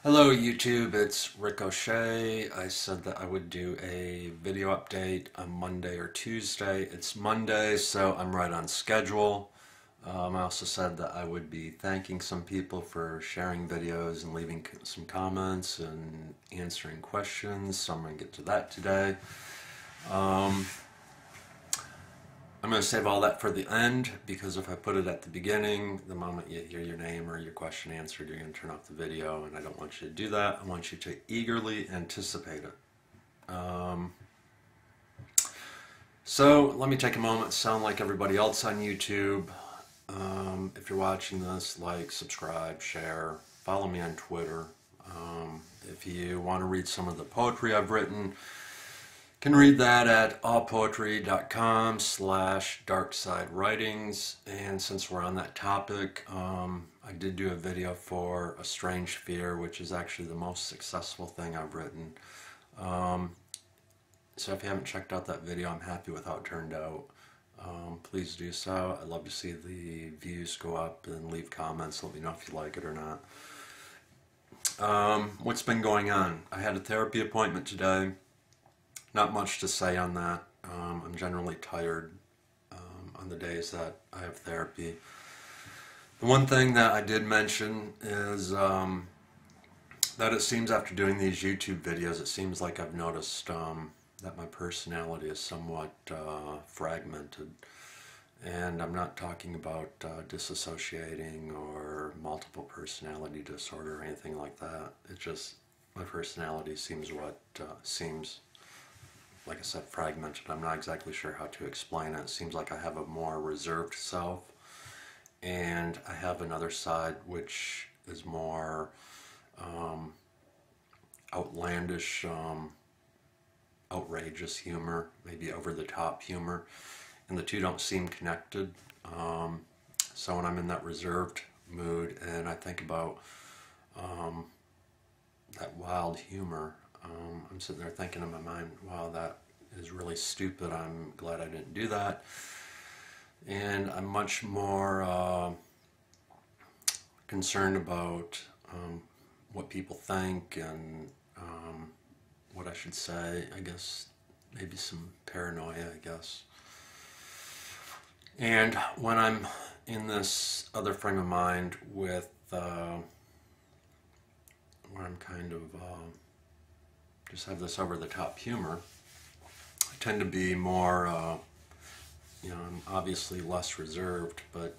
Hello YouTube, it's Ricochet. I said that I would do a video update on Monday or Tuesday. It's Monday, so I'm right on schedule. I also said that I would be thanking some people for sharing videos and leaving some comments and answering questions, so I'm going to get to that today. I'm going to save all that for the end, because if I put it at the beginning, the moment you hear your name or your question answered, you're going to turn off the video, and I don't want you to do that. I want you to eagerly anticipate it. So let me take a moment, sound like everybody else on YouTube. If you're watching this, like, subscribe, share, follow me on Twitter. If you want to read some of the poetry I've written, can read that at allpoetry.com/darksidewritings. And since we're on that topic, I did do a video for A Strange Fear, which is actually the most successful thing I've written. So if you haven't checked out that video, I'm happy with how it turned out. Please do so. I'd love to see the views go up, and leave comments. Let me know if you like it or not. What's been going on? I had a therapy appointment today. Not much to say on that. I'm generally tired on the days that I have therapy. The one thing that I did mention is that it seems after doing these YouTube videos, it seems like I've noticed that my personality is somewhat fragmented. And I'm not talking about disassociating or multiple personality disorder or anything like that. It's just my personality seems like I said, fragmented. I'm not exactly sure how to explain it. It seems like I have a more reserved self, and I have another side which is more outlandish, outrageous humor, maybe over-the-top humor, and the two don't seem connected. So when I'm in that reserved mood and I think about that wild humor, I'm sitting there thinking in my mind, wow, that is really stupid. I'm glad I didn't do that. And I'm much more concerned about what people think and what I should say. I guess maybe some paranoia, I guess. And when I'm in this other frame of mind with where I'm kind of just have this over-the-top humor, I tend to be more, I'm obviously less reserved, but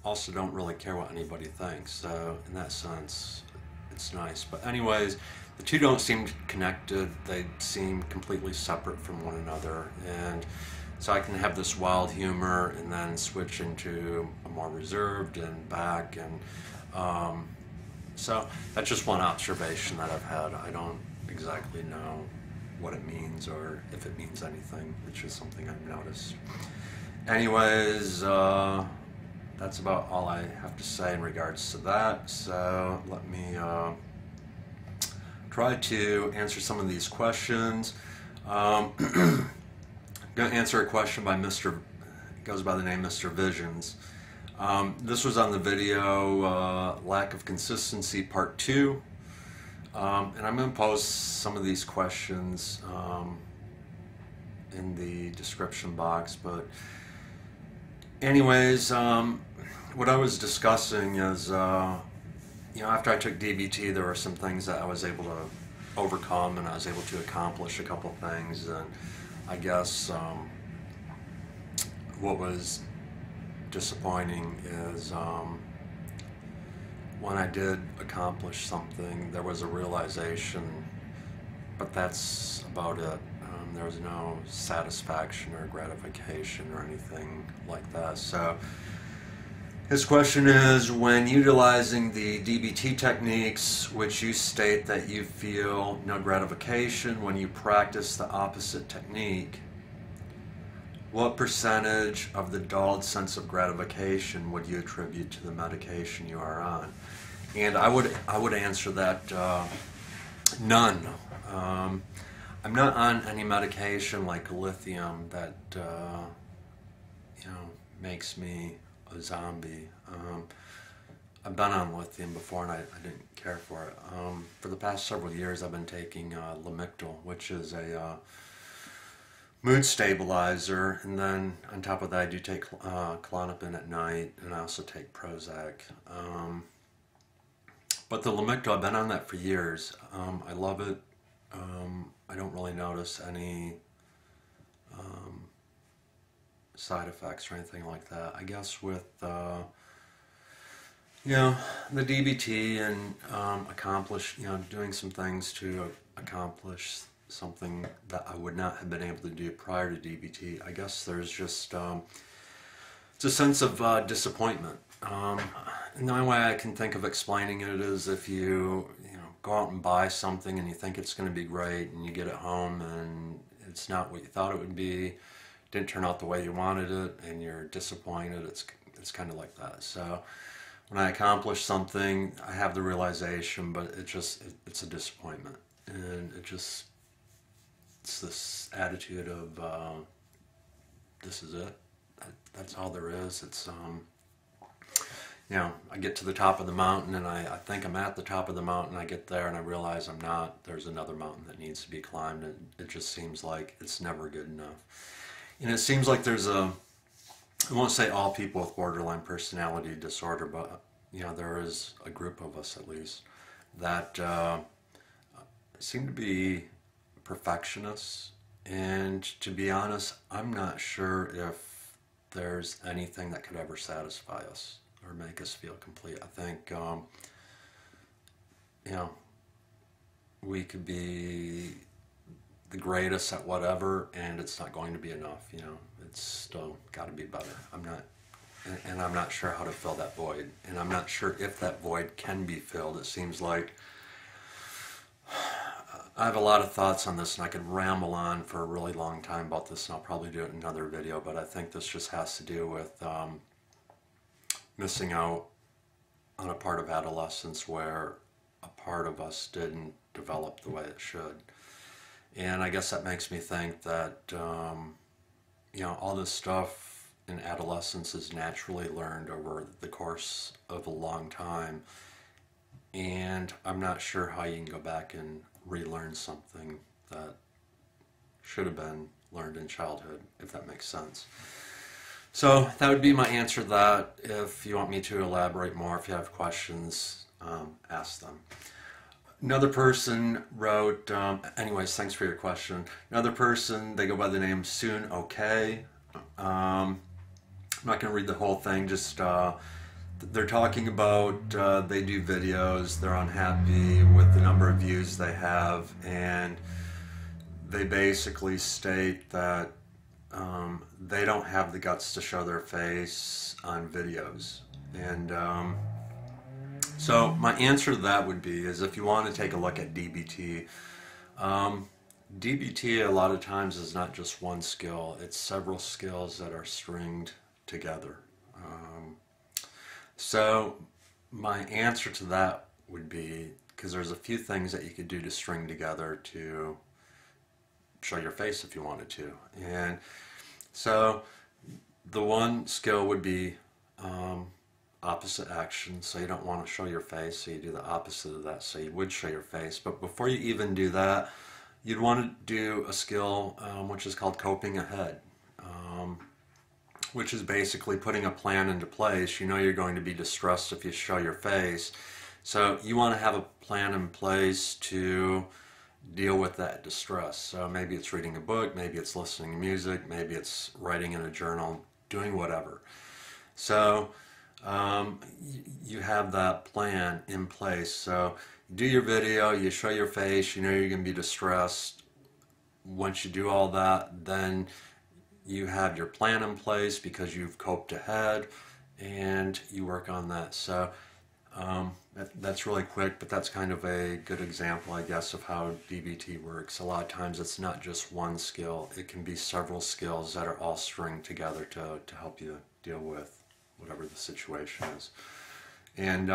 also don't really care what anybody thinks. So in that sense, it's nice. But anyways, the two don't seem connected. They seem completely separate from one another. And so I can have this wild humor and then switch into a more reserved and back. And so that's just one observation that I've had. I don't exactly know what it means or if it means anything. It's just something I've noticed. Anyways, that's about all I have to say in regards to that. So let me try to answer some of these questions. I'm going to answer a question by goes by the name Mr. Visions. This was on the video Lack of Consistency Part 2. And I'm going to post some of these questions in the description box. But anyways, what I was discussing is, after I took DBT, there were some things that I was able to overcome, and I was able to accomplish a couple things. And I guess what was disappointing is when I did accomplish something, there was a realization, but that's about it. There was no satisfaction or gratification or anything like that. So his question is, when utilizing the DBT techniques, which you state that you feel no gratification when you practice the opposite technique, what percentage of the dulled sense of gratification would you attribute to the medication you are on? And I would answer that none. I'm not on any medication like lithium that makes me a zombie. I've been on lithium before and I didn't care for it. For the past several years I've been taking Lamictal, which is a mood stabilizer, and then on top of that I do take Klonopin at night, and I also take Prozac. But the Lamictal, I've been on that for years. I love it. I don't really notice any side effects or anything like that. I guess with you know, the DBT and doing some things to accomplish something that I would not have been able to do prior to DBT. I guess there's just it's a sense of disappointment. And the only way I can think of explaining it is if you go out and buy something and you think it's going to be great, and you get it home and it's not what you thought it would be, didn't turn out the way you wanted it, and you're disappointed. It's kind of like that. So when I accomplish something, I have the realization, but it's a disappointment, and it's this attitude of this is it. That's all there is. It's I get to the top of the mountain and I think I'm at the top of the mountain. I get there and I realize I'm not. There's another mountain that needs to be climbed, and it just seems like it's never good enough. And it seems like there's I won't say all people with borderline personality disorder, but there is a group of us at least that seem to be perfectionists. And to be honest, I'm not sure if there's anything that could ever satisfy us or make us feel complete. I think we could be the greatest at whatever, and it's not going to be enough. It's still got to be better. I'm not sure how to fill that void, and I'm not sure if that void can be filled. It seems like I have a lot of thoughts on this, and I could ramble on for a really long time about this, and I'll probably do it in another video, but I think this just has to do with missing out on a part of adolescence where a part of us didn't develop the way it should. And I guess that makes me think that all this stuff in adolescence is naturally learned over the course of a long time, and I'm not sure how you can go back and relearn something that should have been learned in childhood, if that makes sense. So that would be my answer to that. If you want me to elaborate more, if you have questions, ask them. Another person wrote, anyways, thanks for your question. Another person, they go by the name Soon Okay. I'm not going to read the whole thing, just they're talking about they do videos, they're unhappy with the number of views they have, and they basically state that they don't have the guts to show their face on videos. And so my answer to that would be is if you want to take a look at DBT, DBT a lot of times is not just one skill, it's several skills that are stringed together. So my answer to that would be, because there's a few things that you could do to string together to show your face if you wanted to. And so the one skill would be opposite action. So you don't want to show your face, so you do the opposite of that, so you would show your face. But before you even do that, you'd want to do a skill which is called coping ahead, which is basically putting a plan into place. You know you're going to be distressed if you show your face, so you want to have a plan in place to deal with that distress. So maybe it's reading a book, maybe it's listening to music, maybe it's writing in a journal, doing whatever. So you have that plan in place. So you do your video, you show your face, you know you're going to be distressed. Once you do all that, then you have your plan in place because you've coped ahead, and you work on that. So that's really quick, but that's kind of a good example, I guess, of how DBT works. A lot of times it's not just one skill, it can be several skills that are all stringed together to help you deal with whatever the situation is. And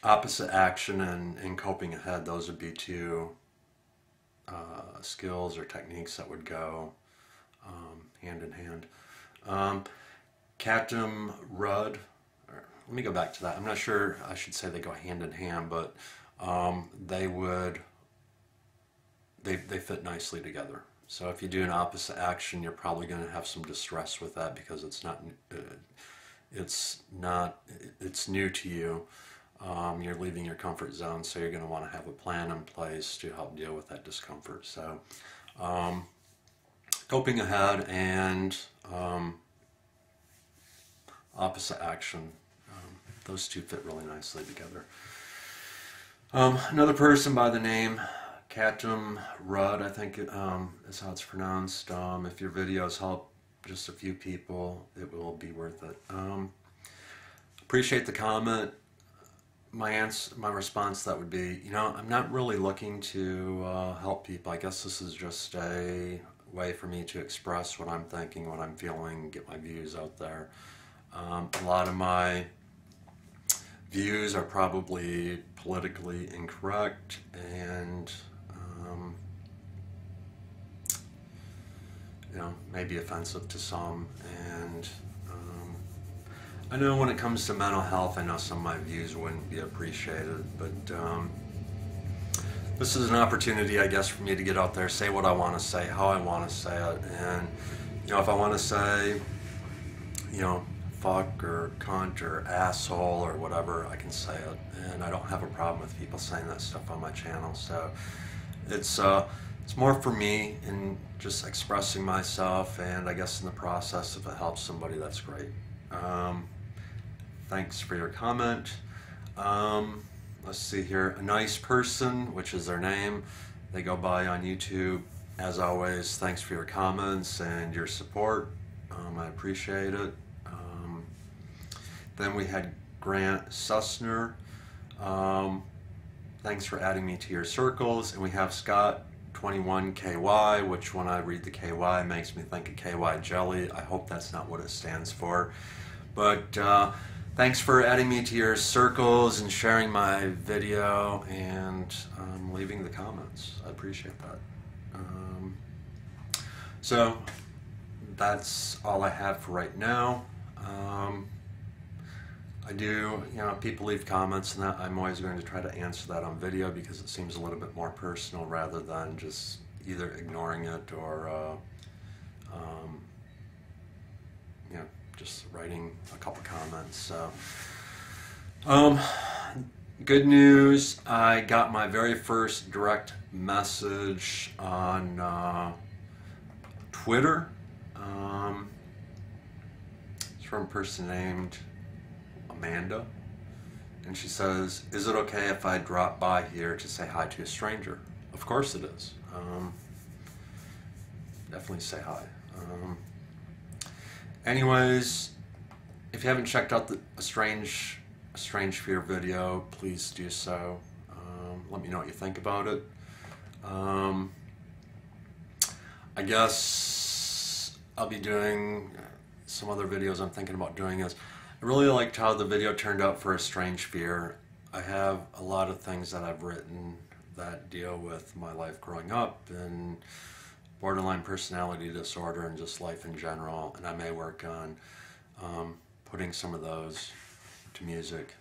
opposite action and coping ahead, those would be two skills or techniques that would go hand in hand. Katum Rudd, let me go back to that. I'm not sure I should say they go hand in hand, but they fit nicely together. So if you do an opposite action, you're probably going to have some distress with that because it's new to you. You're leaving your comfort zone, so you're going to want to have a plan in place to help deal with that discomfort. So coping ahead and opposite action, those two fit really nicely together. Another person by the name Katum Rudd, I think is how it's pronounced. If your videos help just a few people, it will be worth it. Appreciate the comment. My response to that would be, I'm not really looking to help people. I guess this is just a way for me to express what I'm thinking, what I'm feeling, get my views out there. A lot of my views are probably politically incorrect and maybe offensive to some, and I know when it comes to mental health, I know some of my views wouldn't be appreciated, but this is an opportunity, I guess, for me to get out there, say what I want to say, how I want to say it, and if I want to say, fuck or cunt or asshole or whatever, I can say it, and I don't have a problem with people saying that stuff on my channel. So it's more for me in just expressing myself, and I guess in the process, if it helps somebody, that's great. Thanks for your comment. Let's see here, A Nice Person, which is their name, they go by on YouTube. As always, thanks for your comments and your support. I appreciate it. Then we had Grant Sussner. Thanks for adding me to your circles. And we have Scott21KY, which when I read the KY makes me think of KY jelly. I hope that's not what it stands for. But thanks for adding me to your circles and sharing my video and leaving the comments. I appreciate that. So that's all I have for right now. I do, people leave comments and that, I'm always going to try to answer that on video because it seems a little bit more personal rather than just either ignoring it or, just writing a couple comments. So, good news, I got my very first direct message on Twitter. It's from a person named Amanda, and she says, is it okay if I drop by here to say hi to a stranger? Of course it is. Definitely say hi. Anyways, if you haven't checked out a Strange Fear video, please do so. Let me know what you think about it. I guess I'll be doing some other videos I'm thinking about doing is, I really liked how the video turned out for A Strange Fear. I have a lot of things that I've written that deal with my life growing up and borderline personality disorder and just life in general, and I may work on putting some of those to music.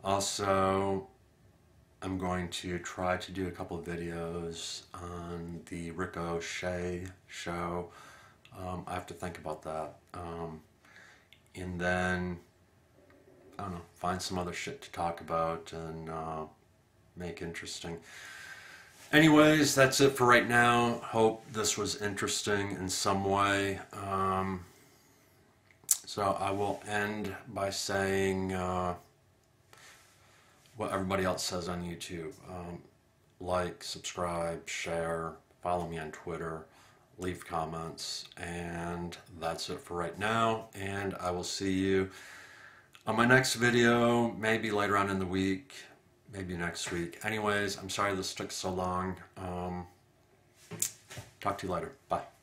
Also, I'm going to try to do a couple of videos on the Ricochet show. I have to think about that. And then, I don't know, find some other shit to talk about and make interesting. Anyways, that's it for right now. Hope this was interesting in some way. So I will end by saying what everybody else says on YouTube. Like, subscribe, share, follow me on Twitter, leave comments, and that's it for right now. And I will see you on my next video, maybe later on in the week, maybe next week. Anyways, I'm sorry this took so long. Talk to you later. Bye.